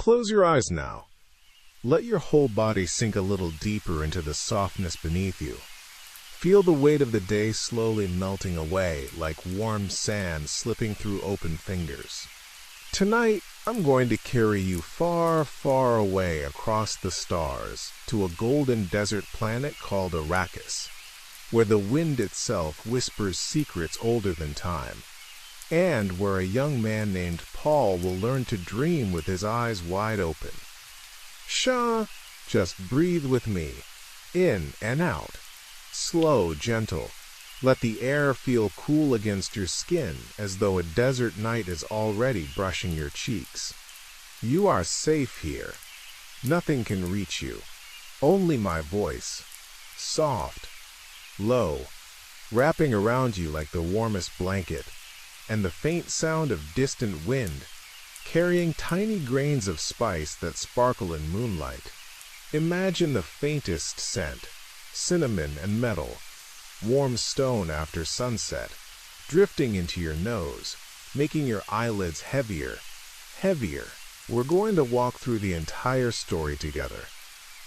Close your eyes now. Let your whole body sink a little deeper into the softness beneath you. Feel the weight of the day slowly melting away like warm sand slipping through open fingers. Tonight, I'm going to carry you far, far away across the stars to a golden desert planet called Arrakis, where the wind itself whispers secrets older than time, and where a young man named Paul will learn to dream with his eyes wide open. Just breathe with me, in and out. Slow, gentle. Let the air feel cool against your skin as though a desert night is already brushing your cheeks. You are safe here. Nothing can reach you. Only my voice. Soft, low, wrapping around you like the warmest blanket, and the faint sound of distant wind, carrying tiny grains of spice that sparkle in moonlight. Imagine the faintest scent, cinnamon and metal, warm stone after sunset, drifting into your nose, making your eyelids heavier, heavier. We're going to walk through the entire story together.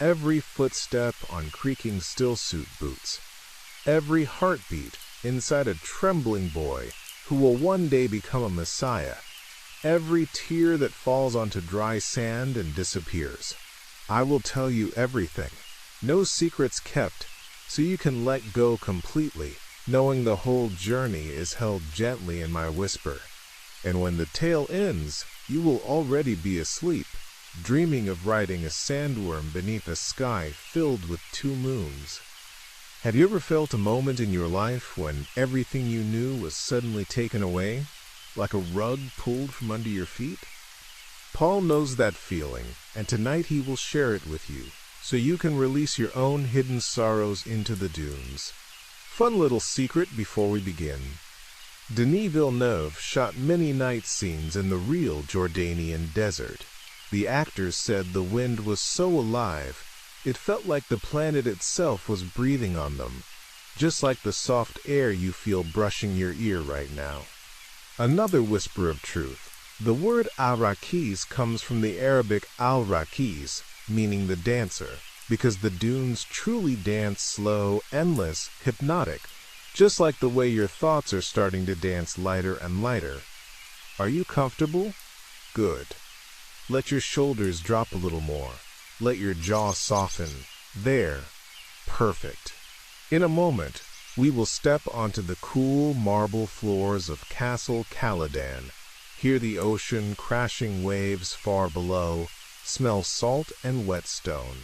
Every footstep on creaking stillsuit boots. Every heartbeat inside a trembling boy who will one day become a messiah. Every tear that falls onto dry sand and disappears. I will tell you everything. No secrets kept, so you can let go completely, knowing the whole journey is held gently in my whisper. And when the tale ends, you will already be asleep, dreaming of riding a sandworm beneath a sky filled with 2 moons. Have you ever felt a moment in your life when everything you knew was suddenly taken away, like a rug pulled from under your feet? Paul knows that feeling, and tonight he will share it with you, so you can release your own hidden sorrows into the dunes. Fun little secret before we begin. Denis Villeneuve shot many night scenes in the real Jordanian desert. The actors said the wind was so alive, it felt like the planet itself was breathing on them, just like the soft air you feel brushing your ear right now. Another whisper of truth. The word Arrakis comes from the Arabic al-Rakis, meaning the dancer, because the dunes truly dance slow, endless, hypnotic, just like the way your thoughts are starting to dance lighter and lighter. Are you comfortable? Good. Let your shoulders drop a little more. Let your jaw soften. There. Perfect. In a moment, we will step onto the cool marble floors of Castle Caladan, hear the ocean crashing waves far below, smell salt and wet stone.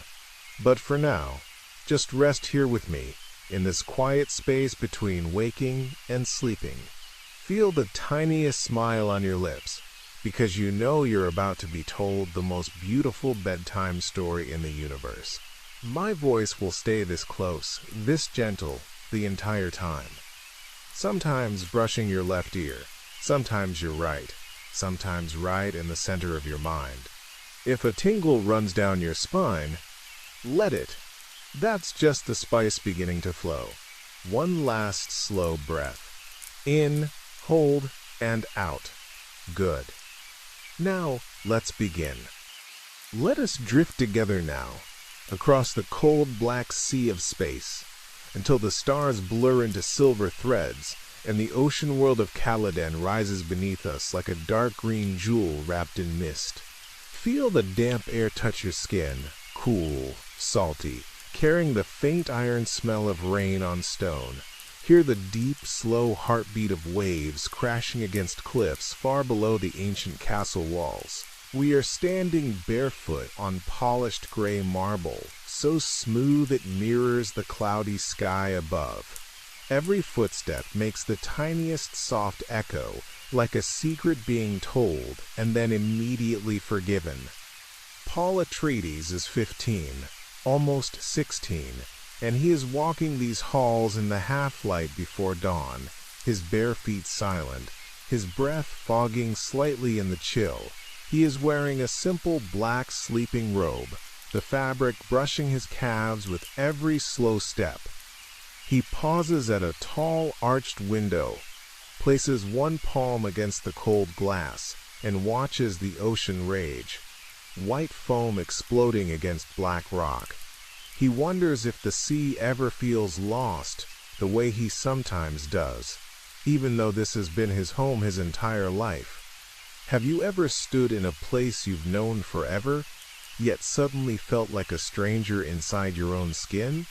But for now, just rest here with me, in this quiet space between waking and sleeping. Feel the tiniest smile on your lips, because you know you're about to be told the most beautiful bedtime story in the universe. My voice will stay this close, this gentle, the entire time. Sometimes brushing your left ear, sometimes your right, sometimes right in the center of your mind. If a tingle runs down your spine, let it. That's just the spice beginning to flow. One last slow breath. In, hold, and out. Good. Now, let's begin. Let us drift together now, across the cold black sea of space, until the stars blur into silver threads, and the ocean world of Caladan rises beneath us like a dark green jewel wrapped in mist. Feel the damp air touch your skin, cool, salty, carrying the faint iron smell of rain on stone. Hear the deep, slow heartbeat of waves crashing against cliffs far below the ancient castle walls. We are standing barefoot on polished gray marble, so smooth it mirrors the cloudy sky above. Every footstep makes the tiniest soft echo, like a secret being told and then immediately forgiven. Paul Atreides is 15, almost 16, and he is walking these halls in the half-light before dawn, his bare feet silent, his breath fogging slightly in the chill. He is wearing a simple black sleeping robe, the fabric brushing his calves with every slow step. He pauses at a tall, arched window, places one palm against the cold glass, and watches the ocean rage. white foam exploding against black rock. He wonders if the sea ever feels lost the way he sometimes does, even though this has been his home his entire life. Have you ever stood in a place you've known forever, yet suddenly felt like a stranger inside your own skin?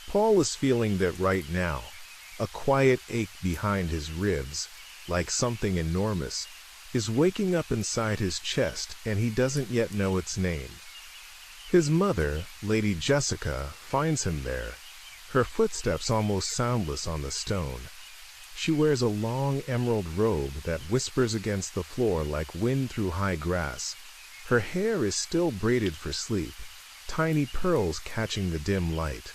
Paul is feeling that right now, a quiet ache behind his ribs, like something enormous, is waking up inside his chest, and he doesn't yet know its name. His mother, Lady Jessica, finds him there, her footsteps almost soundless on the stone. She wears a long emerald robe that whispers against the floor like wind through high grass. Her hair is still braided for sleep, tiny pearls catching the dim light.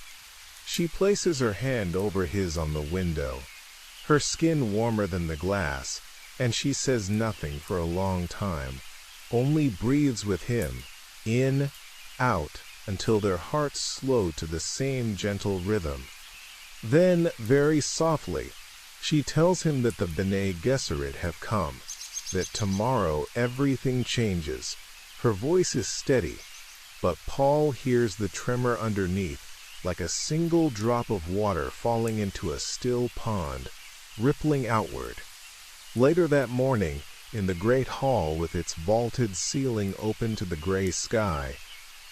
She places her hand over his on the window, her skin warmer than the glass, and she says nothing for a long time, only breathes with him, in, out, until their hearts slow to the same gentle rhythm. Then, very softly, she tells him that the Bene Gesserit have come, that tomorrow everything changes. Her voice is steady, but Paul hears the tremor underneath, like a single drop of water falling into a still pond, rippling outward. Later that morning, in the great hall with its vaulted ceiling open to the gray sky,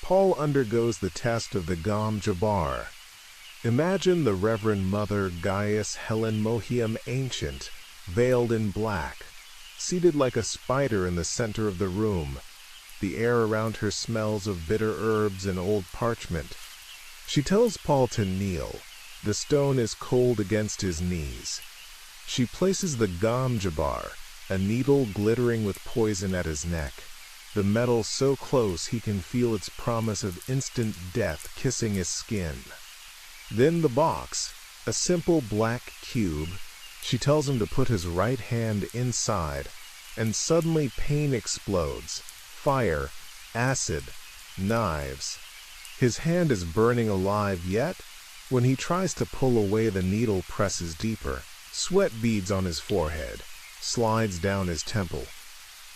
Paul undergoes the test of the Gom Jabbar. Imagine the Reverend Mother Gaius Helen Mohiam Ancient, veiled in black, seated like a spider in the center of the room. The air around her smells of bitter herbs and old parchment. She tells Paul to kneel. The stone is cold against his knees. She places the Gom Jabbar, a needle glittering with poison at his neck, the metal so close he can feel its promise of instant death kissing his skin. Then the box, a simple black cube. She tells him to put his right hand inside, and suddenly pain explodes. Fire, acid, knives. His hand is burning alive, yet, when he tries to pull away, the needle presses deeper. Sweat beads on his forehead, slides down his temple.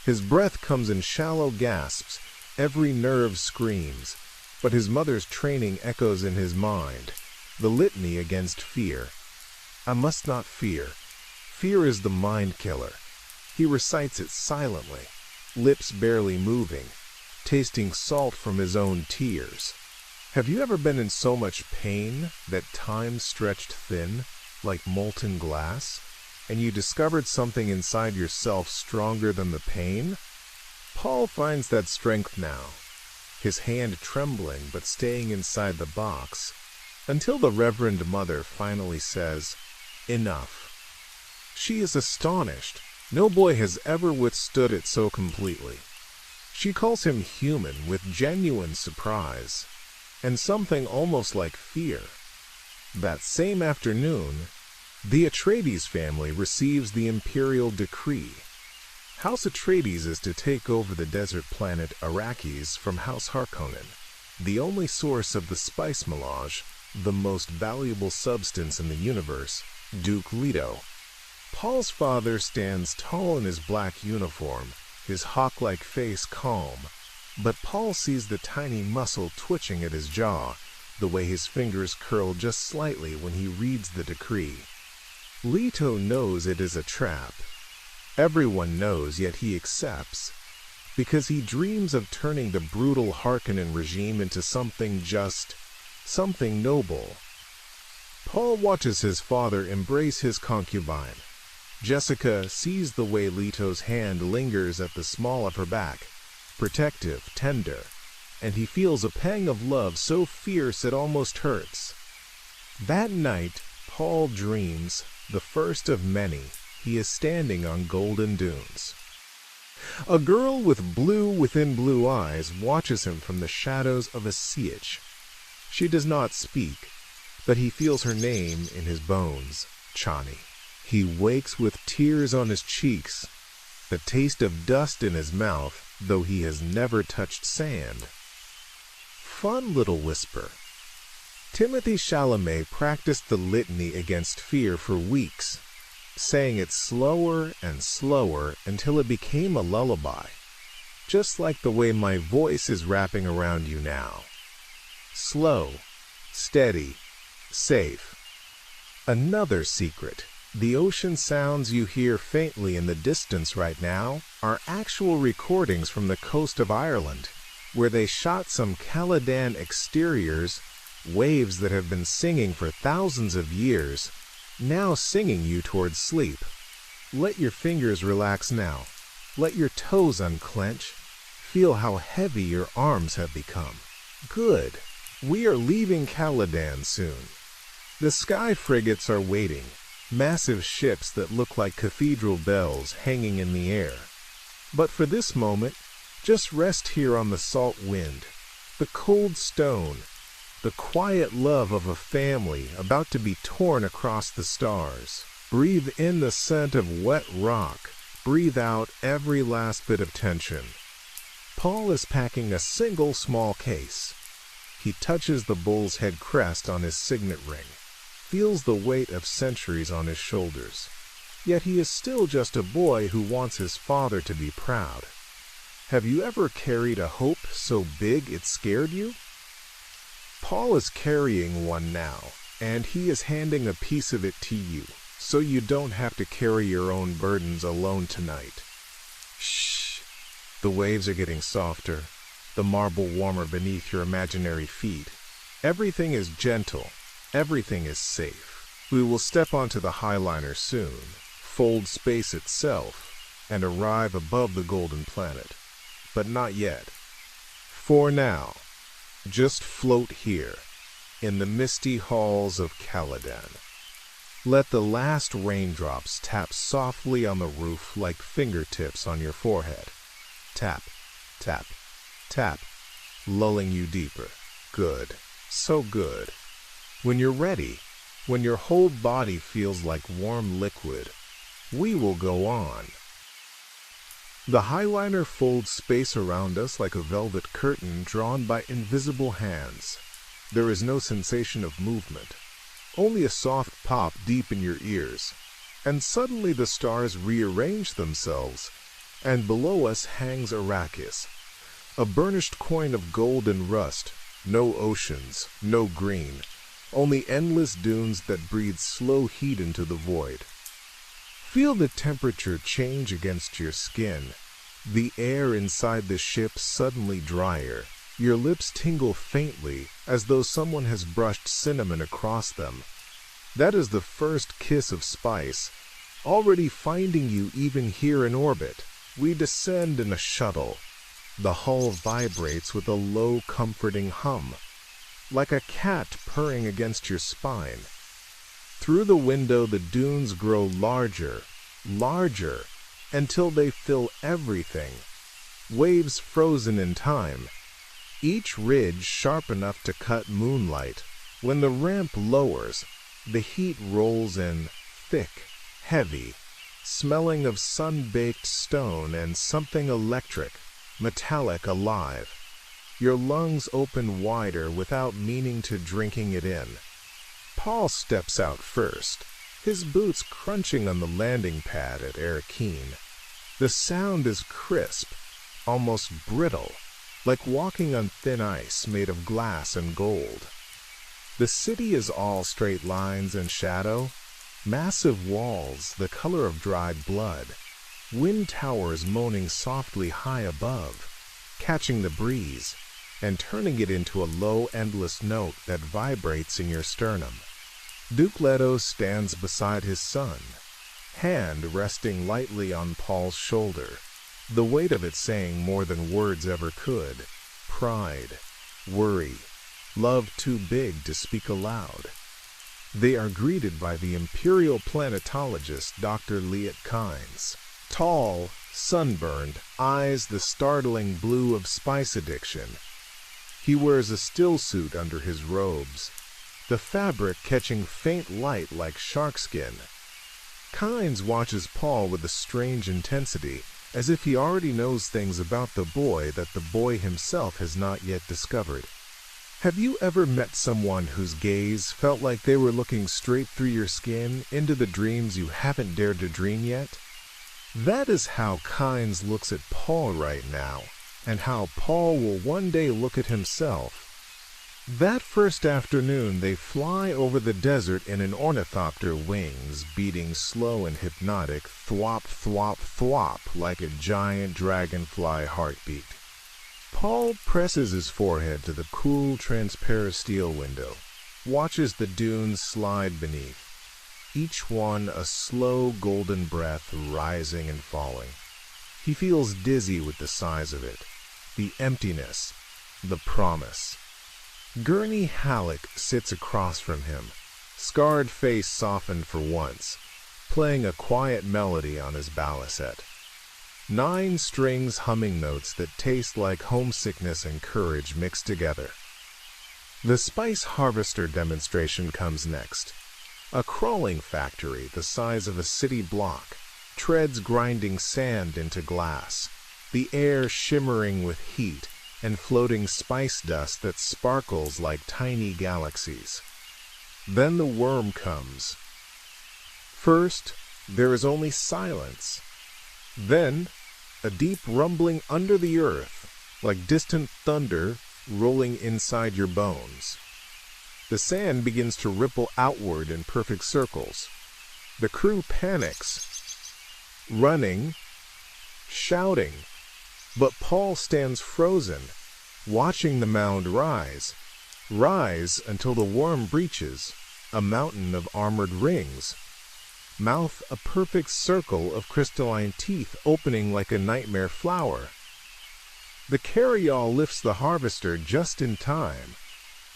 His breath comes in shallow gasps, every nerve screams, but his mother's training echoes in his mind, the litany against fear. I must not fear. Fear is the mind killer. He recites it silently, lips barely moving, tasting salt from his own tears. Have you ever been in so much pain that time stretched thin, like molten glass, and you discovered something inside yourself stronger than the pain? Paul finds that strength now, his hand trembling but staying inside the box, until the Reverend Mother finally says, "Enough." She is astonished. No boy has ever withstood it so completely. She calls him human with genuine surprise, and something almost like fear. That same afternoon, the Atreides family receives the imperial decree. House Atreides is to take over the desert planet Arrakis from House Harkonnen, the only source of the spice melange, the most valuable substance in the universe, Duke Leto. Paul's father stands tall in his black uniform, his hawk-like face calm, but Paul sees the tiny muscle twitching at his jaw, the way his fingers curl just slightly when he reads the decree. Leto knows it is a trap. Everyone knows, yet he accepts, because he dreams of turning the brutal Harkonnen regime into something just, something noble. Paul watches his father embrace his concubine. Jessica sees the way Leto's hand lingers at the small of her back, protective, tender, and he feels a pang of love so fierce it almost hurts. That night, Paul dreams, the first of many, he is standing on golden dunes. A girl with blue within blue eyes watches him from the shadows of a sietch. She does not speak, but he feels her name in his bones, Chani. He wakes with tears on his cheeks, the taste of dust in his mouth, though he has never touched sand. Fun little whisper. Timothée Chalamet practiced the litany against fear for weeks, saying it slower and slower until it became a lullaby. just like the way my voice is wrapping around you now. Slow, steady, safe. Another secret. The ocean sounds you hear faintly in the distance right now are actual recordings from the coast of Ireland, where they shot some Caladan exteriors, waves that have been singing for thousands of years, now singing you towards sleep. Let your fingers relax now. Let your toes unclench. Feel how heavy your arms have become. Good. We are leaving Caladan soon. The sky frigates are waiting, massive ships that look like cathedral bells hanging in the air. But for this moment, just rest here on the salt wind, the cold stone, the quiet love of a family about to be torn across the stars. Breathe in the scent of wet rock. Breathe out every last bit of tension. Paul is packing a single small case. He touches the bull's head crest on his signet ring, feels the weight of centuries on his shoulders. Yet he is still just a boy who wants his father to be proud. Have you ever carried a hope so big it scared you? Paul is carrying one now, and he is handing a piece of it to you, so you don't have to carry your own burdens alone tonight. Shh! The waves are getting softer, the marble warmer beneath your imaginary feet. Everything is gentle, everything is safe. We will step onto the highliner soon, fold space itself, and arrive above the golden planet. But not yet. For now, just float here, in the misty halls of Caladan. Let the last raindrops tap softly on the roof like fingertips on your forehead. Tap, tap, tap, lulling you deeper. Good, so good. When you're ready, when your whole body feels like warm liquid, we will go on. The highliner folds space around us like a velvet curtain drawn by invisible hands. There is no sensation of movement, only a soft pop deep in your ears, and suddenly the stars rearrange themselves, and below us hangs Arrakis, a burnished coin of gold and rust, no oceans, no green, only endless dunes that breathe slow heat into the void. Feel the temperature change against your skin. The air inside the ship suddenly drier. Your lips tingle faintly, as though someone has brushed cinnamon across them. That is the first kiss of spice, already finding you even here in orbit. We descend in a shuttle. The hull vibrates with a low, comforting hum, like a cat purring against your spine. Through the window, the dunes grow larger, larger, until they fill everything. Waves frozen in time, each ridge sharp enough to cut moonlight. When the ramp lowers, the heat rolls in, thick, heavy, smelling of sun-baked stone and something electric, metallic, alive. Your lungs open wider without meaning to, drinking it in. Paul steps out first, his boots crunching on the landing pad at Arrakis. The sound is crisp, almost brittle, like walking on thin ice made of glass and gold. The city is all straight lines and shadow, massive walls the color of dried blood, wind towers moaning softly high above, catching the breeze and turning it into a low, endless note that vibrates in your sternum. Duke Leto stands beside his son, hand resting lightly on Paul's shoulder, the weight of it saying more than words ever could. Pride, worry, love too big to speak aloud. They are greeted by the imperial planetologist Dr. Liet Kynes. Tall, sunburned, eyes the startling blue of spice addiction. He wears a still suit under his robes, the fabric catching faint light like sharkskin. Kynes watches Paul with a strange intensity, as if he already knows things about the boy that the boy himself has not yet discovered. Have you ever met someone whose gaze felt like they were looking straight through your skin into the dreams you haven't dared to dream yet? That is how Kynes looks at Paul right now, and how Paul will one day look at himself. That first afternoon, they fly over the desert in an ornithopter, wings beating slow and hypnotic, thwop, thwop, thwop, like a giant dragonfly heartbeat. Paul presses his forehead to the cool, transparent steel window, watches the dunes slide beneath, each one a slow golden breath rising and falling. He feels dizzy with the size of it, the emptiness, the promise. Gurney Halleck sits across from him, scarred face softened for once, playing a quiet melody on his baliset. 9 strings humming notes that taste like homesickness and courage mixed together. The Spice Harvester demonstration comes next. A crawling factory the size of a city block, treads grinding sand into glass, the air shimmering with heat and floating spice dust that sparkles like tiny galaxies. Then the worm comes. First, there is only silence. Then, a deep rumbling under the earth, like distant thunder rolling inside your bones. The sand begins to ripple outward in perfect circles. The crew panics, running, shouting, but Paul stands frozen, watching the mound rise until the worm breaches, a mountain of armored rings, mouth a perfect circle of crystalline teeth opening like a nightmare flower. The carryall lifts the harvester just in time,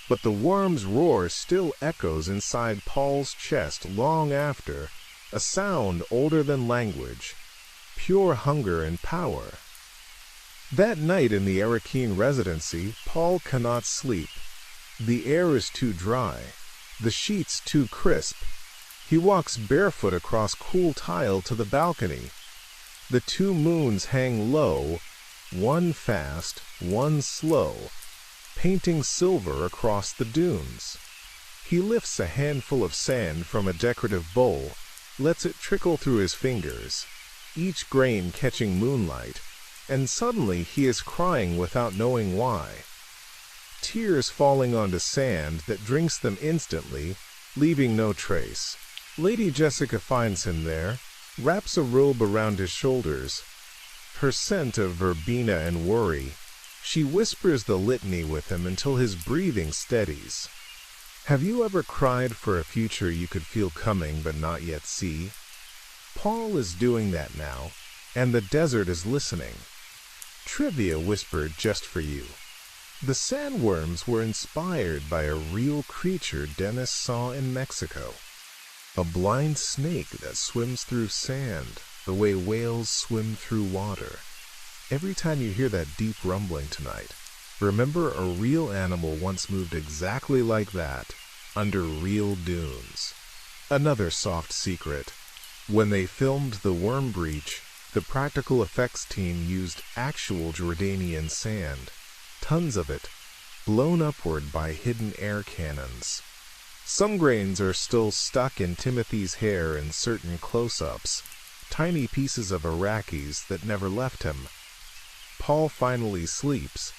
but the worm's roar still echoes inside Paul's chest long after, a sound older than language, pure hunger and power. That night in the Arrakis residency, Paul cannot sleep. The air is too dry, the sheets too crisp. He walks barefoot across cool tile to the balcony. The 2 moons hang low, one fast, one slow, painting silver across the dunes. He lifts a handful of sand from a decorative bowl, lets it trickle through his fingers, each grain catching moonlight, and suddenly he is crying without knowing why. Tears falling onto sand that drinks them instantly, leaving no trace. Lady Jessica finds him there, wraps a robe around his shoulders. Her scent of verbena and worry, she whispers the litany with him until his breathing steadies. Have you ever cried for a future you could feel coming but not yet see? Paul is doing that now, and the desert is listening. Trivia whispered just for you. The sandworms were inspired by a real creature Denis saw in Mexico. A blind snake that swims through sand, the way whales swim through water. Every time you hear that deep rumbling tonight, remember a real animal once moved exactly like that, under real dunes. Another soft secret. When they filmed The Worm Breach, the practical effects team used actual Jordanian sand, tons of it, blown upward by hidden air cannons. Some grains are still stuck in Timothy's hair in certain close-ups, tiny pieces of Arrakis that never left him. Paul finally sleeps,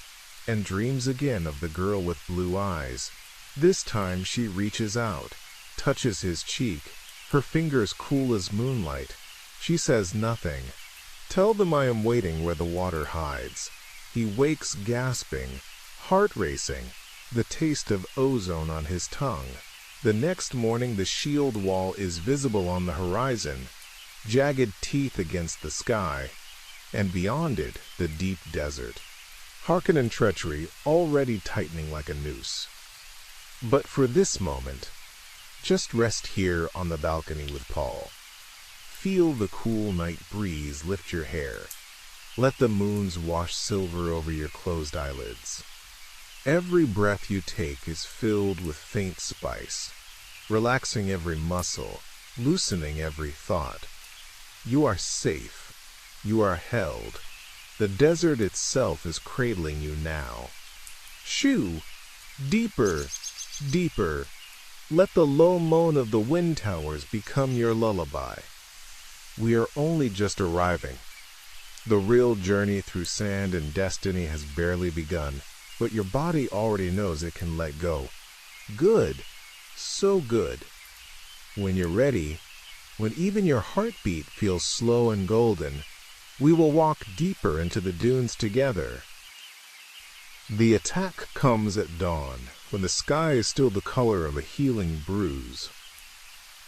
and dreams again of the girl with blue eyes. This time she reaches out, touches his cheek, her fingers cool as moonlight. She says nothing. Tell them I am waiting where the water hides. He wakes gasping, heart racing, the taste of ozone on his tongue. The next morning the shield wall is visible on the horizon, jagged teeth against the sky, and beyond it the deep desert. Harkonnen treachery already tightening like a noose. But for this moment, just rest here on the balcony with Paul. Feel the cool night breeze lift your hair. Let the moons wash silver over your closed eyelids. Every breath you take is filled with faint spice, relaxing every muscle, loosening every thought. You are safe. You are held. The desert itself is cradling you now. Shoo! Deeper, deeper. Let the low moan of the wind towers become your lullaby. We are only just arriving. The real journey through sand and destiny has barely begun, but your body already knows it can let go. Good. So good. When you're ready, when even your heartbeat feels slow and golden, we will walk deeper into the dunes together. The attack comes at dawn, when the sky is still the color of a healing bruise.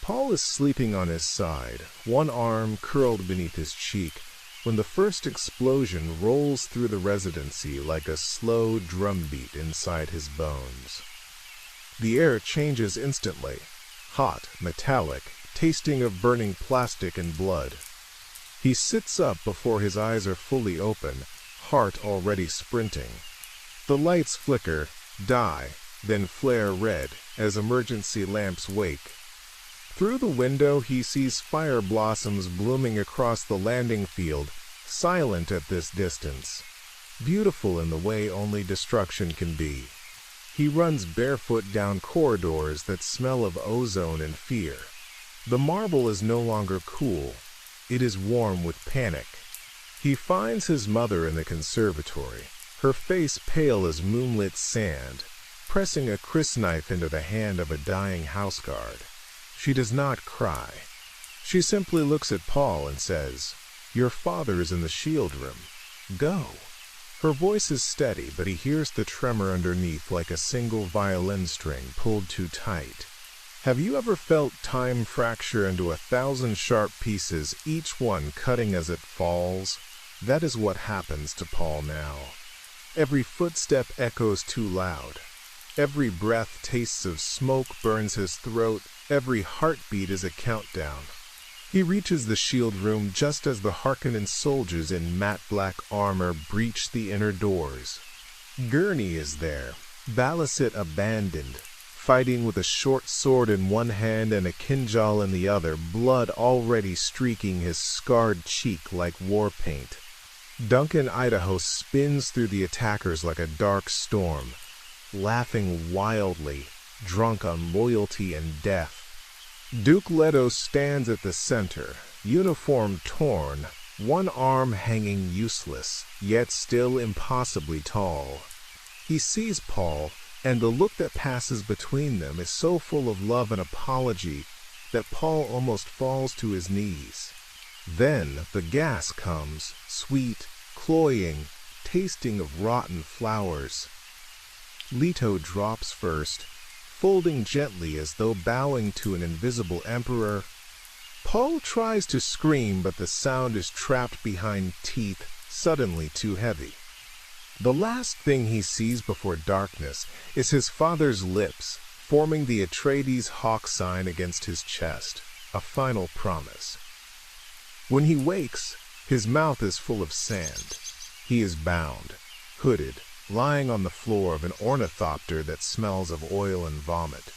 Paul is sleeping on his side, one arm curled beneath his cheek, when the first explosion rolls through the residency like a slow drumbeat inside his bones. The air changes instantly, hot, metallic, tasting of burning plastic and blood. He sits up before his eyes are fully open, heart already sprinting. The lights flicker, die, then flare red as emergency lamps wake. Through the window he sees fire blossoms blooming across the landing field, silent at this distance, beautiful in the way only destruction can be. He runs barefoot down corridors that smell of ozone and fear. The marble is no longer cool. It is warm with panic. He finds his mother in the conservatory, her face pale as moonlit sand, pressing a crysknife into the hand of a dying houseguard. She does not cry. She simply looks at Paul and says, "Your father is in the shield room. Go." Her voice is steady, but he hears the tremor underneath like a single violin string pulled too tight. Have you ever felt time fracture into 1,000 sharp pieces, each one cutting as it falls? That is what happens to Paul now. Every footstep echoes too loud. Every breath tastes of smoke, burns his throat. Every heartbeat is a countdown. He reaches the shield room just as the Harkonnen soldiers in matte black armor breach the inner doors. Gurney is there, Balisit abandoned, fighting with a short sword in one hand and a kinjal in the other, blood already streaking his scarred cheek like war paint. Duncan Idaho spins through the attackers like a dark storm, laughing wildly, drunk on loyalty and death. Duke Leto stands at the center, uniform torn, one arm hanging useless, yet still impossibly tall. He sees Paul, and the look that passes between them is so full of love and apology that Paul almost falls to his knees. Then the gas comes, sweet, cloying, tasting of rotten flowers. Leto drops first, folding gently as though bowing to an invisible emperor. Paul tries to scream, but the sound is trapped behind teeth, suddenly too heavy. The last thing he sees before darkness is his father's lips, forming the Atreides hawk sign against his chest, a final promise. When he wakes, his mouth is full of sand. He is bound, hooded, lying on the floor of an ornithopter that smells of oil and vomit.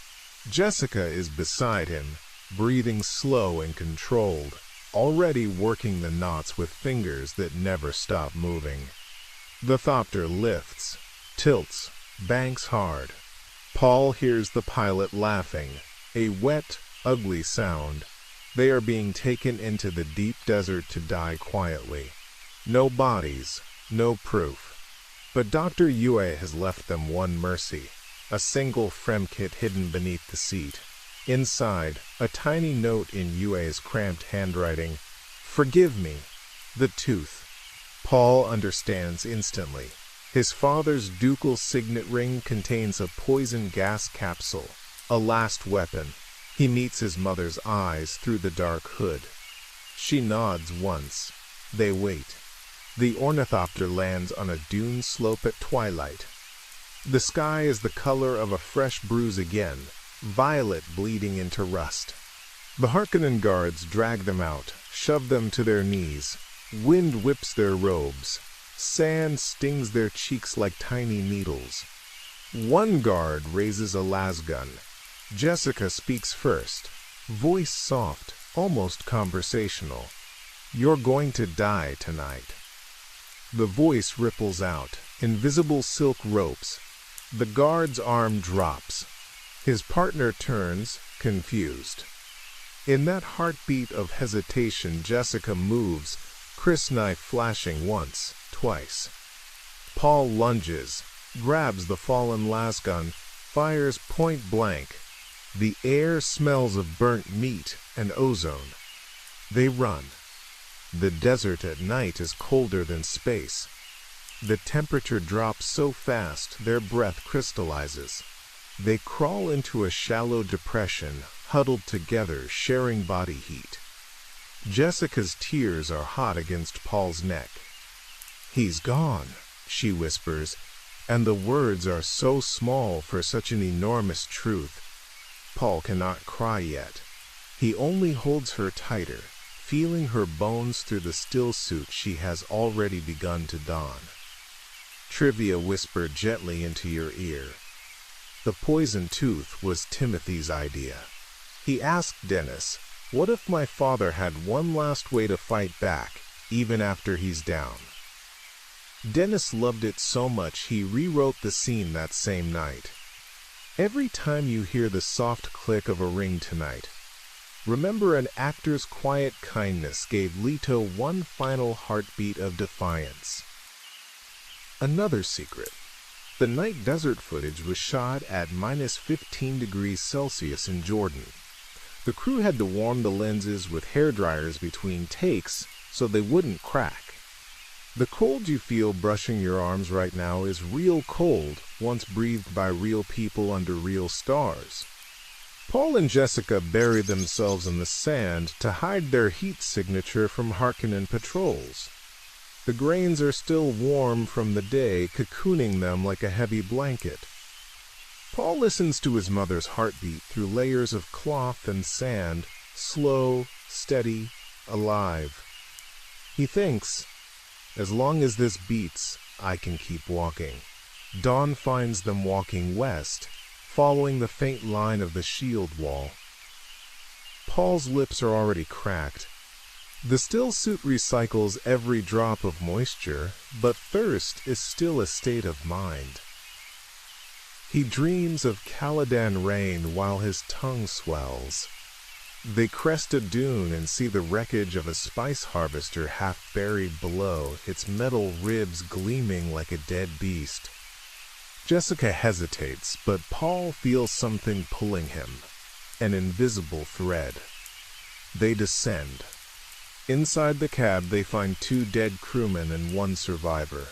Jessica is beside him, breathing slow and controlled, already working the knots with fingers that never stop moving. The thopter lifts, tilts, banks hard. Paul hears the pilot laughing, a wet, ugly sound. They are being taken into the deep desert to die quietly. No bodies, no proof. But Dr. Yue has left them one mercy, a single fremkit hidden beneath the seat. Inside, a tiny note in Yue's cramped handwriting. "Forgive me. The tooth." Paul understands instantly. His father's ducal signet ring contains a poison gas capsule, a last weapon. He meets his mother's eyes through the dark hood. She nods once. They wait. The ornithopter lands on a dune slope at twilight. The sky is the color of a fresh bruise again, violet bleeding into rust. The Harkonnen guards drag them out, shove them to their knees. Wind whips their robes. Sand stings their cheeks like tiny needles. One guard raises a lasgun. Jessica speaks first, voice soft, almost conversational. "You're going to die tonight." The voice ripples out, invisible silk ropes. The guard's arm drops. His partner turns, confused. In that heartbeat of hesitation, Jessica moves, Chris knife flashing once, twice. Paul lunges, grabs the fallen lasgun, fires point blank. The air smells of burnt meat and ozone. They run. The desert at night is colder than space. The temperature drops so fast their breath crystallizes. They crawl into a shallow depression, huddled together, sharing body heat. Jessica's tears are hot against Paul's neck. "He's gone," she whispers, and the words are so small for such an enormous truth. Paul cannot cry yet. He only holds her tighter, feeling her bones through the still suit she has already begun to don. Trivia whispered gently into your ear. The poison tooth was Timothy's idea. He asked Dennis, "What if my father had one last way to fight back, even after he's down?" Dennis loved it so much he rewrote the scene that same night. Every time you hear the soft click of a ring tonight, remember an actor's quiet kindness gave Leto one final heartbeat of defiance. Another secret. The night desert footage was shot at -15 degrees Celsius in Jordan. The crew had to warm the lenses with hairdryers between takes so they wouldn't crack. The cold you feel brushing your arms right now is real cold once breathed by real people under real stars. Paul and Jessica bury themselves in the sand to hide their heat signature from Harkonnen patrols. The grains are still warm from the day, cocooning them like a heavy blanket. Paul listens to his mother's heartbeat through layers of cloth and sand, slow, steady, alive. He thinks, as long as this beats, I can keep walking. Dawn finds them walking west, following the faint line of the shield wall. Paul's lips are already cracked. The still suit recycles every drop of moisture, but thirst is still a state of mind. He dreams of Caladan rain while his tongue swells. They crest a dune and see the wreckage of a spice harvester half buried below, its metal ribs gleaming like a dead beast. Jessica hesitates, but Paul feels something pulling him, an invisible thread. They descend. Inside the cab they find 2 dead crewmen and 1 survivor.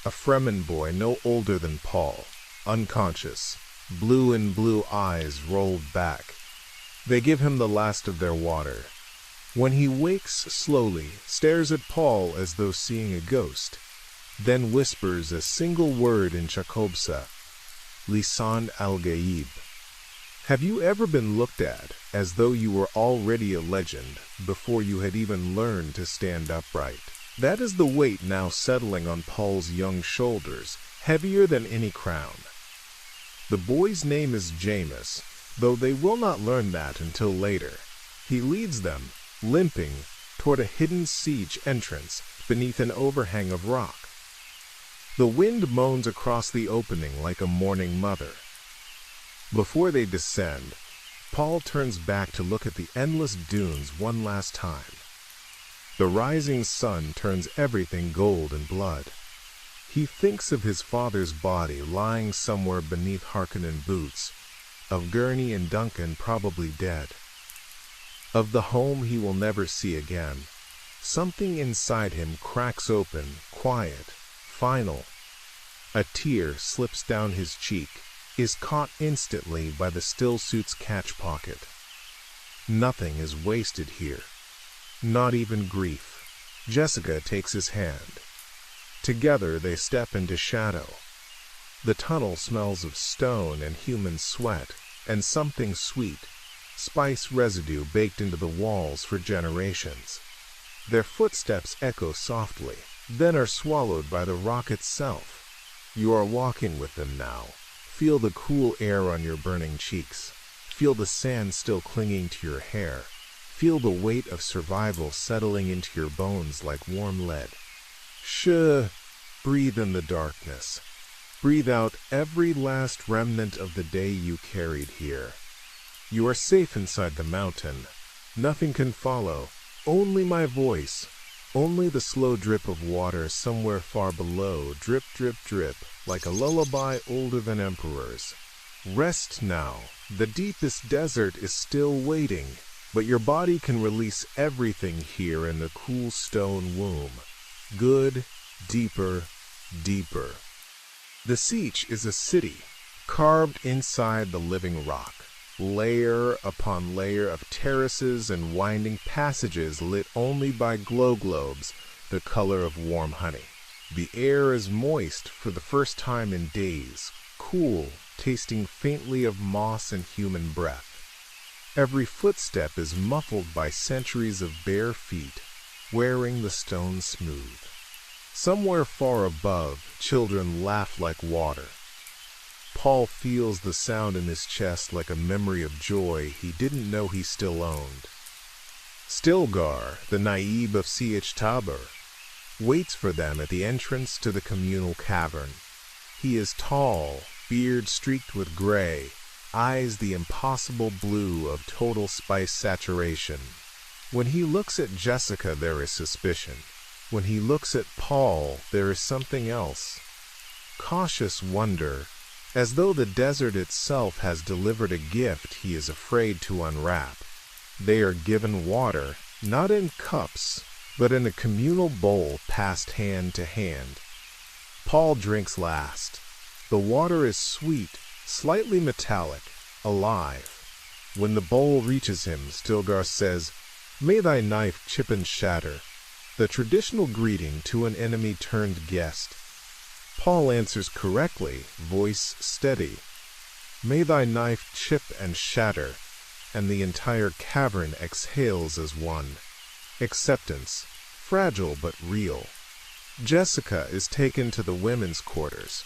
A Fremen boy no older than Paul, unconscious, blue and blue eyes rolled back. They give him the last of their water. When he wakes slowly, stares at Paul as though seeing a ghost, then whispers a single word in Chakobsa, Lisan al-Gaib. Have you ever been looked at as though you were already a legend before you had even learned to stand upright? That is the weight now settling on Paul's young shoulders, heavier than any crown. The boy's name is Jameis, though they will not learn that until later. He leads them, limping, toward a hidden siege entrance beneath an overhang of rock. The wind moans across the opening like a mourning mother. Before they descend, Paul turns back to look at the endless dunes one last time. The rising sun turns everything gold and blood. He thinks of his father's body lying somewhere beneath Harkonnen boots, of Gurney and Duncan probably dead, of the home he will never see again. Something inside him cracks open, quiet, final. A tear slips down his cheek, is caught instantly by the still suit's catch pocket. Nothing is wasted here, not even grief. Jessica takes his hand. Together they step into shadow. The tunnel smells of stone and human sweat, and something sweet, spice residue baked into the walls for generations. Their footsteps echo softly, then are swallowed by the rock itself. You are walking with them now. Feel the cool air on your burning cheeks. Feel the sand still clinging to your hair. Feel the weight of survival settling into your bones like warm lead. Breathe in the darkness. Breathe out every last remnant of the day you carried here. You are safe inside the mountain. Nothing can follow. Only my voice. Only the slow drip of water somewhere far below, drip, drip, drip, like a lullaby older than emperors. Rest now. The deepest desert is still waiting, but your body can release everything here in the cool stone womb. Good, deeper, deeper. The Sietch is a city, carved inside the living rock, layer upon layer of terraces and winding passages lit only by glow globes the color of warm honey. The air is moist for the first time in days, cool, tasting faintly of moss and human breath. Every footstep is muffled by centuries of bare feet, wearing the stone smooth. Somewhere far above, children laugh like water. Paul feels the sound in his chest like a memory of joy he didn't know he still owned. Stilgar, the naib of Sietch Tabr, waits for them at the entrance to the communal cavern. He is tall, beard streaked with gray, eyes the impossible blue of total spice saturation. When he looks at Jessica, there is suspicion. When he looks at Paul, there is something else. Cautious wonder, as though the desert itself has delivered a gift he is afraid to unwrap. They are given water, not in cups, but in a communal bowl passed hand to hand. Paul drinks last. The water is sweet, slightly metallic, alive. When the bowl reaches him, Stilgar says, "May thy knife chip and shatter," the traditional greeting to an enemy-turned guest. Paul answers correctly, voice steady. "May thy knife chip and shatter," and the entire cavern exhales as one. Acceptance, fragile but real. Jessica is taken to the women's quarters.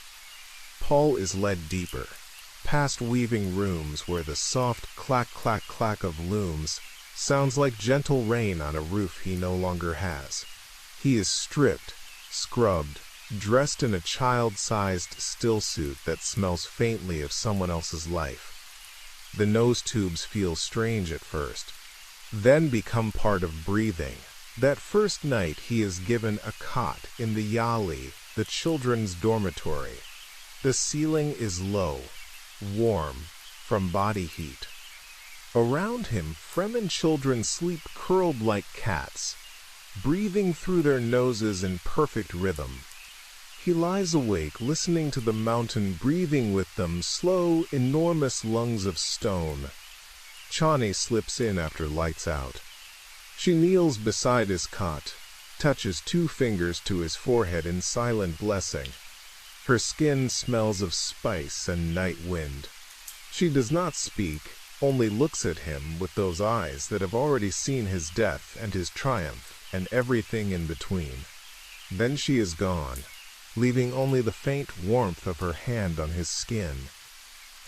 Paul is led deeper, past weaving rooms where the soft clack-clack-clack of looms sounds like gentle rain on a roof he no longer has. He is stripped, scrubbed, dressed in a child-sized stillsuit that smells faintly of someone else's life. The nose tubes feel strange at first, then become part of breathing. That first night he is given a cot in the Yali, the children's dormitory. The ceiling is low, warm, from body heat. Around him, Fremen children sleep curled like cats, breathing through their noses in perfect rhythm. He lies awake, listening to the mountain breathing with them, slow, enormous lungs of stone. Chani slips in after lights out. She kneels beside his cot, touches 2 fingers to his forehead in silent blessing. Her skin smells of spice and night wind. She does not speak, only looks at him with those eyes that have already seen his death and his triumph and everything in between. Then she is gone, leaving only the faint warmth of her hand on his skin.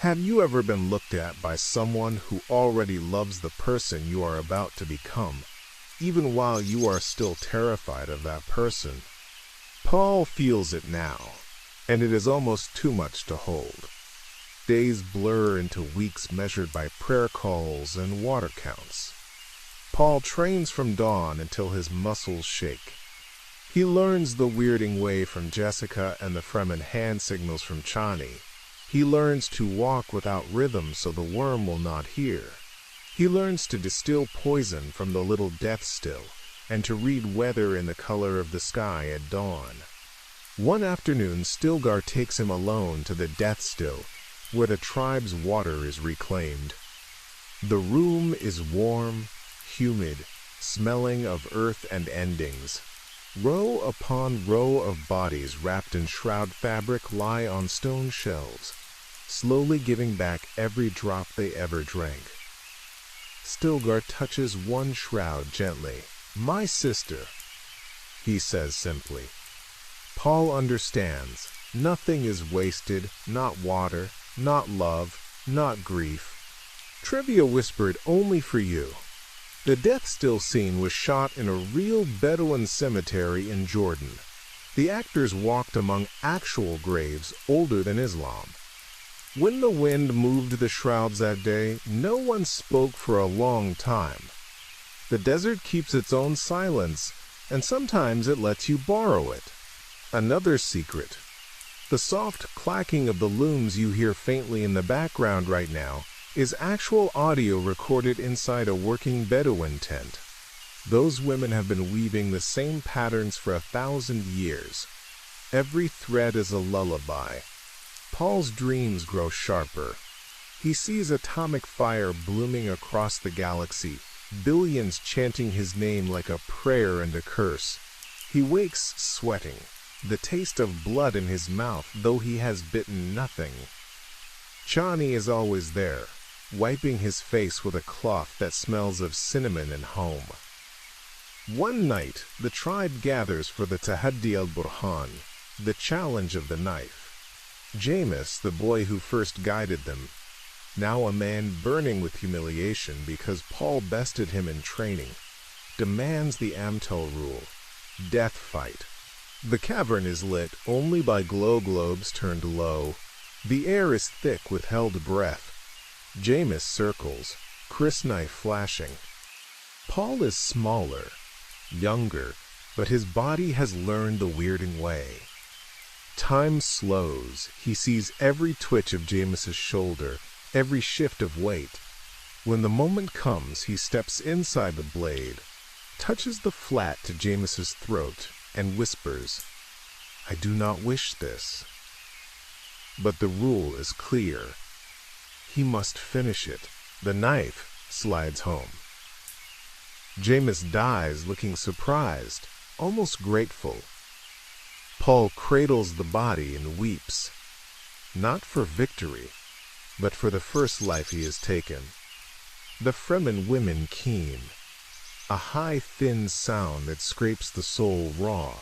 Have you ever been looked at by someone who already loves the person you are about to become, even while you are still terrified of that person? Paul feels it now, and it is almost too much to hold. Days blur into weeks measured by prayer calls and water counts. Paul trains from dawn until his muscles shake. He learns the weirding way from Jessica and the Fremen hand signals from Chani. He learns to walk without rhythm so the worm will not hear. He learns to distill poison from the little death still, and to read weather in the color of the sky at dawn. One afternoon, Stilgar takes him alone to the death still, where the tribe's water is reclaimed. The room is warm, humid, smelling of earth and endings. Row upon row of bodies wrapped in shroud fabric lie on stone shelves, slowly giving back every drop they ever drank. Stilgar touches one shroud gently. "My sister," he says simply. Paul understands. Nothing is wasted, not water, not love, not grief. Trivia whispered only for you. The death still scene was shot in a real Bedouin cemetery in Jordan. The actors walked among actual graves older than Islam. When the wind moved the shrouds that day, no one spoke for a long time. The desert keeps its own silence, and sometimes it lets you borrow it. Another secret: the soft clacking of the looms you hear faintly in the background right now is actual audio recorded inside a working Bedouin tent. Those women have been weaving the same patterns for 1,000 years. Every thread is a lullaby. Paul's dreams grow sharper. He sees atomic fire blooming across the galaxy, billions chanting his name like a prayer and a curse. He wakes sweating, the taste of blood in his mouth, though he has bitten nothing. Chani is always there, wiping his face with a cloth that smells of cinnamon and home. One night, the tribe gathers for the Tahaddi al-Burhan, the challenge of the knife. Jameis, the boy who first guided them, now a man burning with humiliation because Paul bested him in training, demands the Amtel rule: death fight. The cavern is lit only by glow globes turned low. The air is thick with held breath. Jameis circles, crysknife flashing. Paul is smaller, younger, but his body has learned the weirding way. Time slows. He sees every twitch of Jameis's shoulder, every shift of weight. When the moment comes, he steps inside the blade, touches the flat to Jameis's throat, and whispers, "I do not wish this." But the rule is clear. He must finish it. The knife slides home. Jameis dies looking surprised, almost grateful. Paul cradles the body and weeps, not for victory, but for the first life he has taken. The Fremen women keen, a high thin sound that scrapes the soul raw.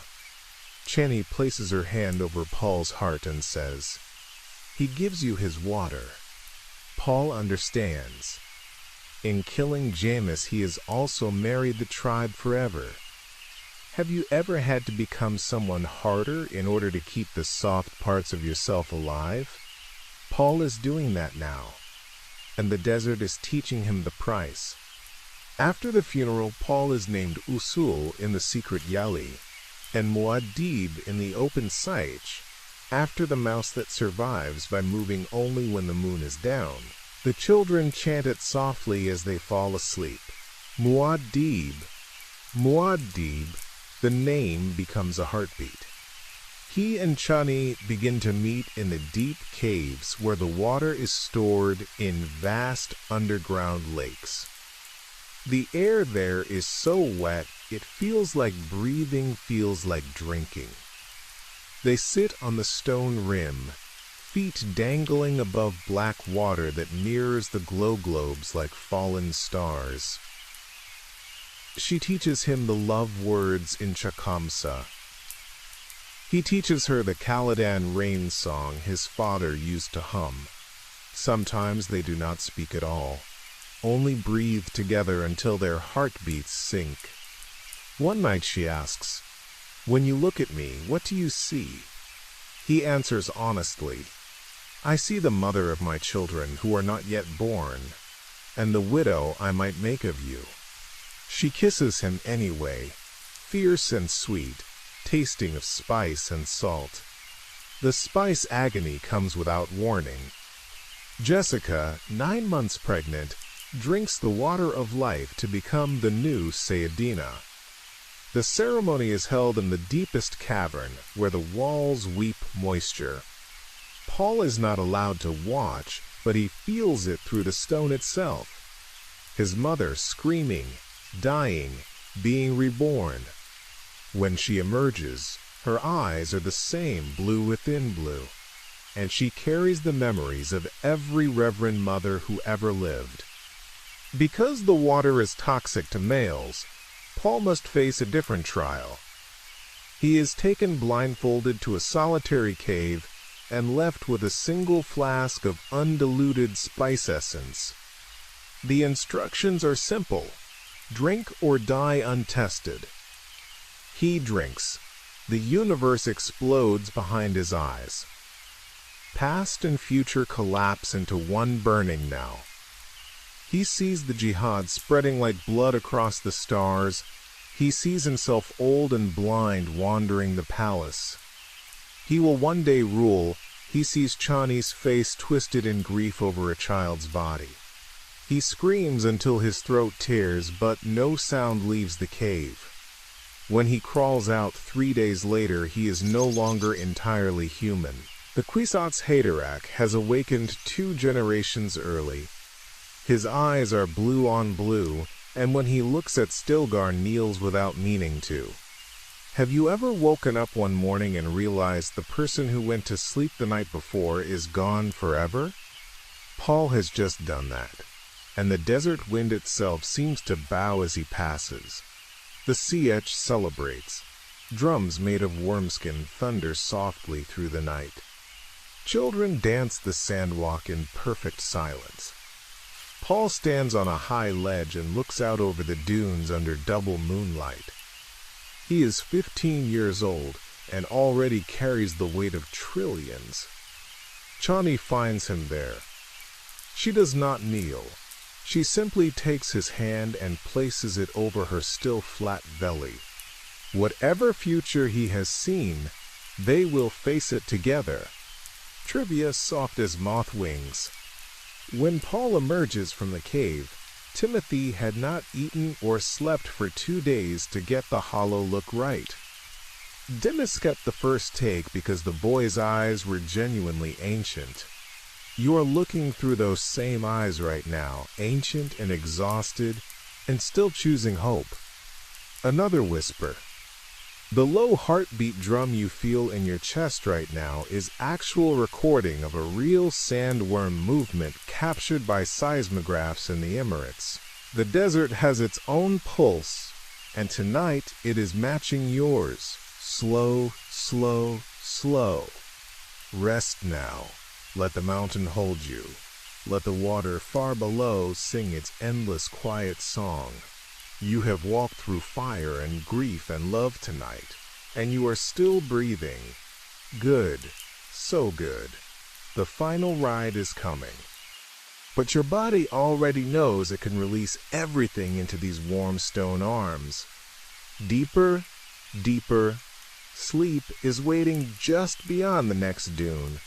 Chani places her hand over Paul's heart and says, "He gives you his water." Paul understands. In killing Jameis, he has also married the tribe forever. Have you ever had to become someone harder in order to keep the soft parts of yourself alive? Paul is doing that now, and the desert is teaching him the price. After the funeral, Paul is named Usul in the secret Yali, and Muad'Dib in the open Sietch, after the mouse that survives by moving only when the moon is down. The children chant it softly as they fall asleep. Muad'Dib. Muad'Dib, the name becomes a heartbeat. He and Chani begin to meet in the deep caves where the water is stored in vast underground lakes. The air there is so wet, it feels like breathing, feels like drinking. They sit on the stone rim, feet dangling above black water that mirrors the glow globes like fallen stars. She teaches him the love words in Chakamsa. He teaches her the Caladan rain song his father used to hum. Sometimes they do not speak at all, only breathe together until their heartbeats sync. One night she asks, "When you look at me, what do you see?" He answers honestly, "I see the mother of my children who are not yet born, and the widow I might make of you." She kisses him anyway, fierce and sweet, tasting of spice and salt. The spice agony comes without warning. Jessica, 9 months pregnant, drinks the water of life to become the new Sayedina. The ceremony is held in the deepest cavern, where the walls weep moisture. Paul is not allowed to watch, but he feels it through the stone itself. His mother screaming, dying, being reborn. When she emerges, her eyes are the same blue within blue, and she carries the memories of every reverend mother who ever lived. Because the water is toxic to males, Paul must face a different trial. He is taken blindfolded to a solitary cave and left with a single flask of undiluted spice essence. The instructions are simple: drink or die untested. He drinks. The universe explodes behind his eyes. Past and future collapse into one burning now. He sees the jihad spreading like blood across the stars, He sees himself old and blind wandering the palace. He will one day rule. He sees Chani's face twisted in grief over a child's body. He screams until his throat tears, but no sound leaves the cave. When he crawls out 3 days later, he is no longer entirely human. The Kwisatz Haderach has awakened 2 generations early. His eyes are blue on blue, and when he looks at Stilgar, kneels without meaning to. Have you ever woken up one morning and realized the person who went to sleep the night before is gone forever? Paul has just done that, and the desert wind itself seems to bow as he passes. The Sietch celebrates. Drums made of wormskin thunder softly through the night. Children dance the sandwalk in perfect silence. Paul stands on a high ledge and looks out over the dunes under double moonlight. He is 15 years old and already carries the weight of trillions. Chani finds him there. She does not kneel. She simply takes his hand and places it over her still flat belly. Whatever future he has seen, they will face it together. Trivia soft as moth wings. When Paul emerges from the cave, Timothy had not eaten or slept for 2 days to get the hollow look right. Denis kept the first take because the boy's eyes were genuinely ancient. You are looking through those same eyes right now, ancient and exhausted, and still choosing hope. Another whisper. The low heartbeat drum you feel in your chest right now is actual recording of a real sandworm movement captured by seismographs in the Emirates. The desert has its own pulse, and tonight it is matching yours. Slow, slow, slow. Rest now. Let the mountain hold you. Let the water far below sing its endless quiet song. You have walked through fire and grief and love tonight, and you are still breathing. Good, so good. The final ride is coming. But your body already knows it can release everything into these warm stone arms. Deeper, deeper. Sleep is waiting just beyond the next dune.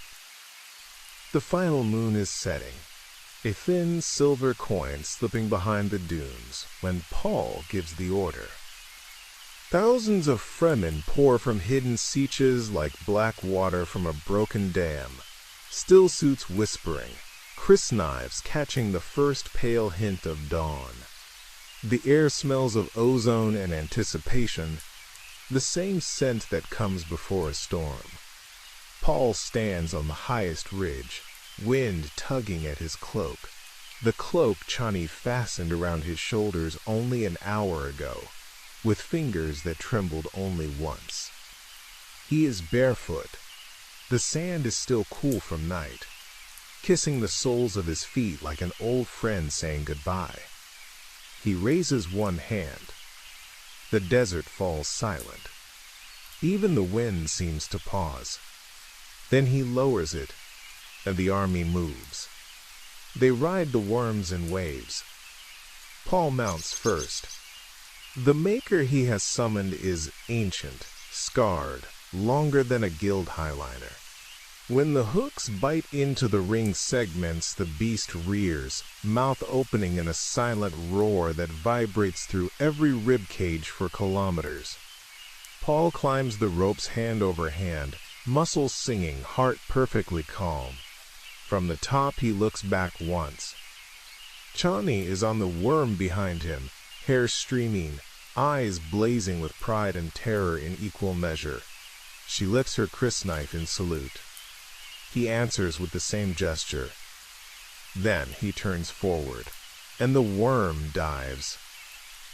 The final moon is setting, a thin silver coin slipping behind the dunes when Paul gives the order. Thousands of Fremen pour from hidden sietches like black water from a broken dam, still suits whispering, crysknives catching the first pale hint of dawn. The air smells of ozone and anticipation, the same scent that comes before a storm. Paul stands on the highest ridge, wind tugging at his cloak. The cloak Chani fastened around his shoulders only an hour ago, with fingers that trembled only once. He is barefoot. The sand is still cool from night, kissing the soles of his feet like an old friend saying goodbye. He raises one hand. The desert falls silent. Even the wind seems to pause. Then he lowers it, and the army moves. They ride the worms in waves. Paul mounts first. The maker he has summoned is ancient, scarred, longer than a guild highliner. When the hooks bite into the ring segments, the beast rears, mouth opening in a silent roar that vibrates through every rib cage for kilometers. Paul climbs the ropes hand over hand, muscles singing, heart perfectly calm. From the top he looks back once. Chani is on the worm behind him, hair streaming, eyes blazing with pride and terror in equal measure. She lifts her crysknife in salute. He answers with the same gesture. Then he turns forward, and the worm dives.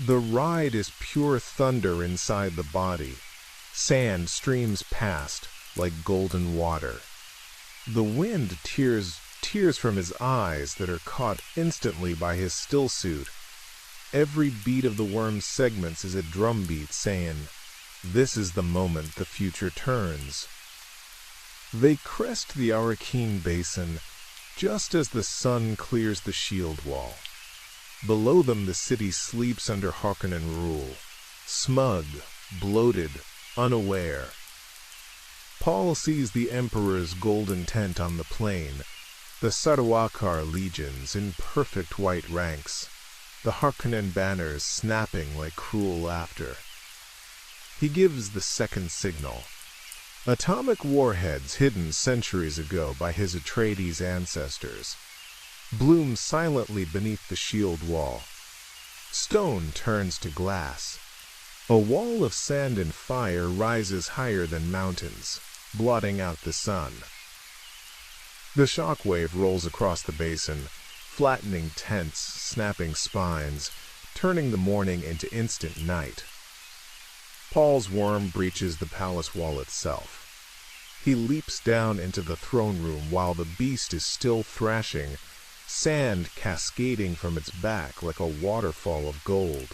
The ride is pure thunder inside the body. Sand streams past like golden water. The wind tears from his eyes that are caught instantly by his stillsuit. Every beat of the worm's segments is a drumbeat saying, "This is the moment the future turns." They crest the Arrakis basin just as the sun clears the shield wall. Below them the city sleeps under Harkonnen rule. smug, bloated, unaware. Paul sees the Emperor's golden tent on the plain, the Sardaukar legions in perfect white ranks, the Harkonnen banners snapping like cruel laughter. He gives the second signal. Atomic warheads hidden centuries ago by his Atreides ancestors bloom silently beneath the shield wall. Stone turns to glass. A wall of sand and fire rises higher than mountains, blotting out the sun. The shockwave rolls across the basin, flattening tents, snapping spines, turning the morning into instant night. Paul's worm breaches the palace wall itself. He leaps down into the throne room while the beast is still thrashing, sand cascading from its back like a waterfall of gold.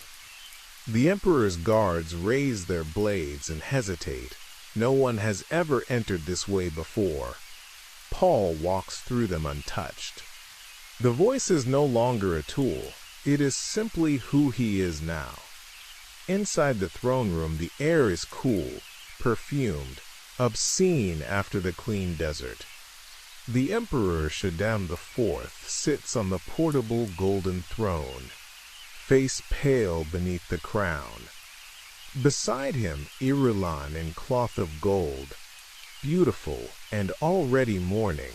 The Emperor's guards raise their blades and hesitate. No one has ever entered this way before. Paul walks through them untouched. The voice is no longer a tool. It is simply who he is now. Inside the throne room, the air is cool, perfumed, obscene after the clean desert. The Emperor Shaddam IV sits on the portable golden throne, face pale beneath the crown. Beside him, Irulan in cloth of gold, beautiful and already mourning.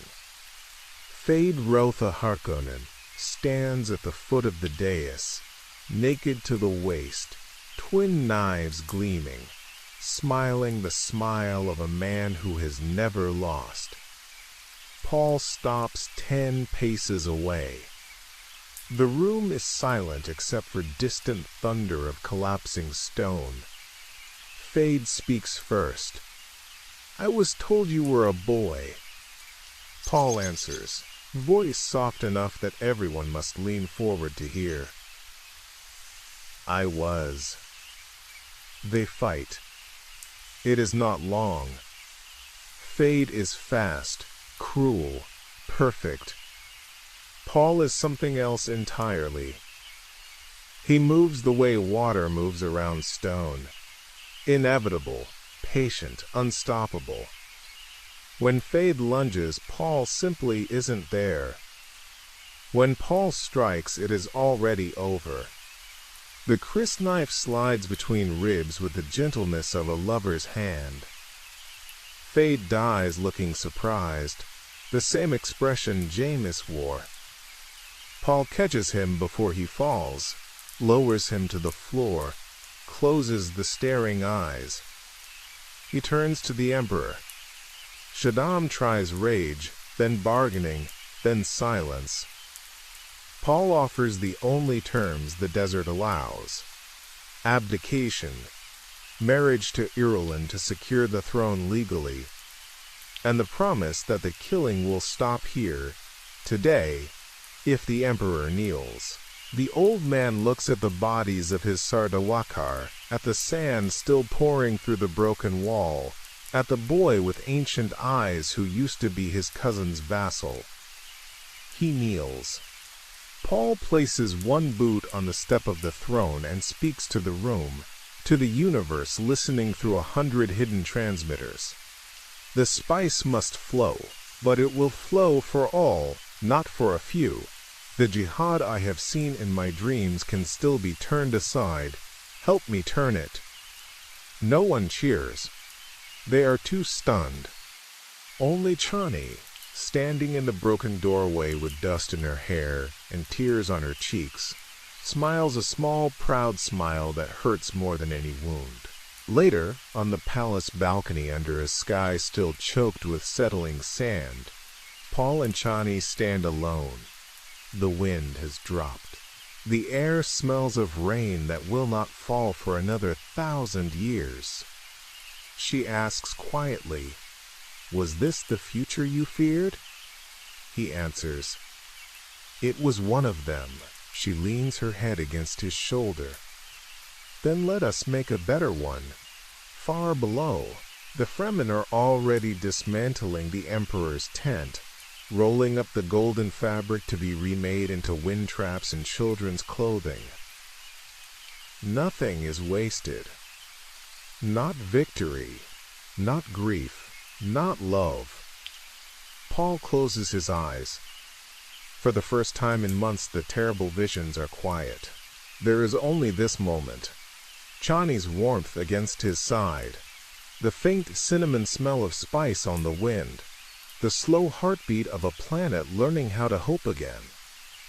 Feyd Rotha Harkonnen stands at the foot of the dais, naked to the waist, twin knives gleaming, smiling the smile of a man who has never lost. Paul stops 10 paces away. The room is silent except for distant thunder of collapsing stone. Feyd speaks first. "I was told you were a boy." Paul answers, voice soft enough that everyone must lean forward to hear. "I was." They fight. It is not long. Feyd is fast, cruel, perfect. Paul is something else entirely. He moves the way water moves around stone. Inevitable, patient, unstoppable. When Feyd lunges, Paul simply isn't there. When Paul strikes, it is already over. The crysknife slides between ribs with the gentleness of a lover's hand. Feyd dies looking surprised, the same expression Jameis wore. Paul catches him before he falls, lowers him to the floor, closes the staring eyes. He turns to the Emperor. Shaddam tries rage, then bargaining, then silence. Paul offers the only terms the desert allows: abdication, marriage to Irulan to secure the throne legally, and the promise that the killing will stop here, today, if the Emperor kneels. The old man looks at the bodies of his Sardaukar, at the sand still pouring through the broken wall, at the boy with ancient eyes who used to be his cousin's vassal. He kneels. Paul places one boot on the step of the throne and speaks to the room, to the universe listening through 100 hidden transmitters. The spice must flow, but it will flow for all, not for a few. The jihad I have seen in my dreams can still be turned aside. Help me turn it. No one cheers. They are too stunned. Only Chani, standing in the broken doorway with dust in her hair and tears on her cheeks, smiles a small, proud smile that hurts more than any wound. Later, on the palace balcony under a sky still choked with settling sand, Paul and Chani stand alone. The wind has dropped. The air smells of rain that will not fall for another 1,000 years. She asks quietly, "Was this the future you feared?" He answers, "It was one of them." She leans her head against his shoulder. "Then let us make a better one." Far below, the Fremen are already dismantling the Emperor's tent, rolling up the golden fabric to be remade into wind traps and children's clothing. Nothing is wasted. Not victory, not grief, not love. Paul closes his eyes. For the first time in months, the terrible visions are quiet. There is only this moment. Chani's warmth against his side, the faint cinnamon smell of spice on the wind, the slow heartbeat of a planet learning how to hope again.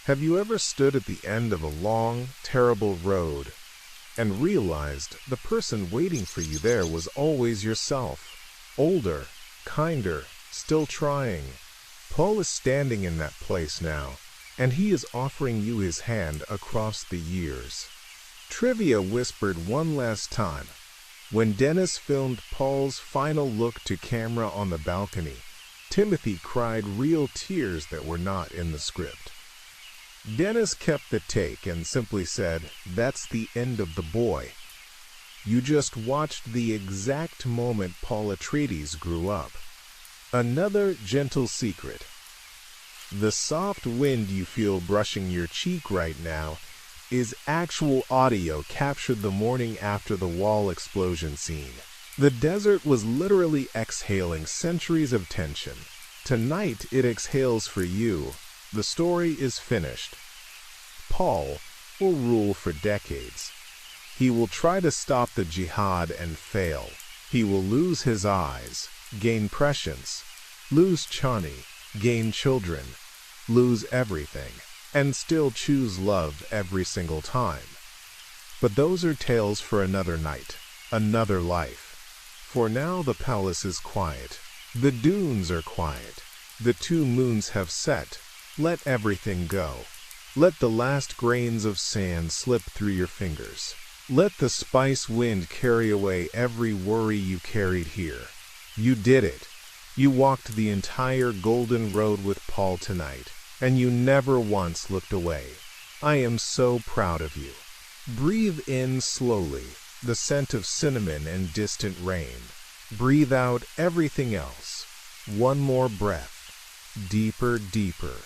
Have you ever stood at the end of a long, terrible road and realized the person waiting for you there was always yourself? Older, kinder, still trying. Paul is standing in that place now, and he is offering you his hand across the years. Trivia whispered one last time. When Denis filmed Paul's final look to camera on the balcony, Timothy cried real tears that were not in the script. Denis kept the take and simply said, "That's the end of the boy." You just watched the exact moment Paul Atreides grew up. Another gentle secret. The soft wind you feel brushing your cheek right now is actual audio captured the morning after the wall explosion scene. The desert was literally exhaling centuries of tension. Tonight it exhales for you. The story is finished. Paul will rule for decades. He will try to stop the jihad and fail. He will lose his eyes, gain prescience, lose Chani, gain children, lose everything, and still choose love every single time. But those are tales for another night, another life. For now the palace is quiet. The dunes are quiet. The 2 moons have set. Let everything go. Let the last grains of sand slip through your fingers. Let the spice wind carry away every worry you carried here. You did it. You walked the entire golden road with Paul tonight, and you never once looked away. I am so proud of you. Breathe in slowly, the scent of cinnamon and distant rain. Breathe out everything else. One more breath. Deeper, deeper.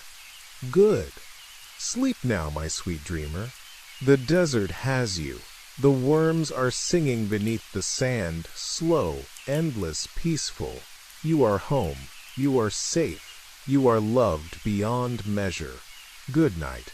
Good. Sleep now, my sweet dreamer. The desert has you. The worms are singing beneath the sand, slow, endless, peaceful. You are home. You are safe. You are loved beyond measure. Good night.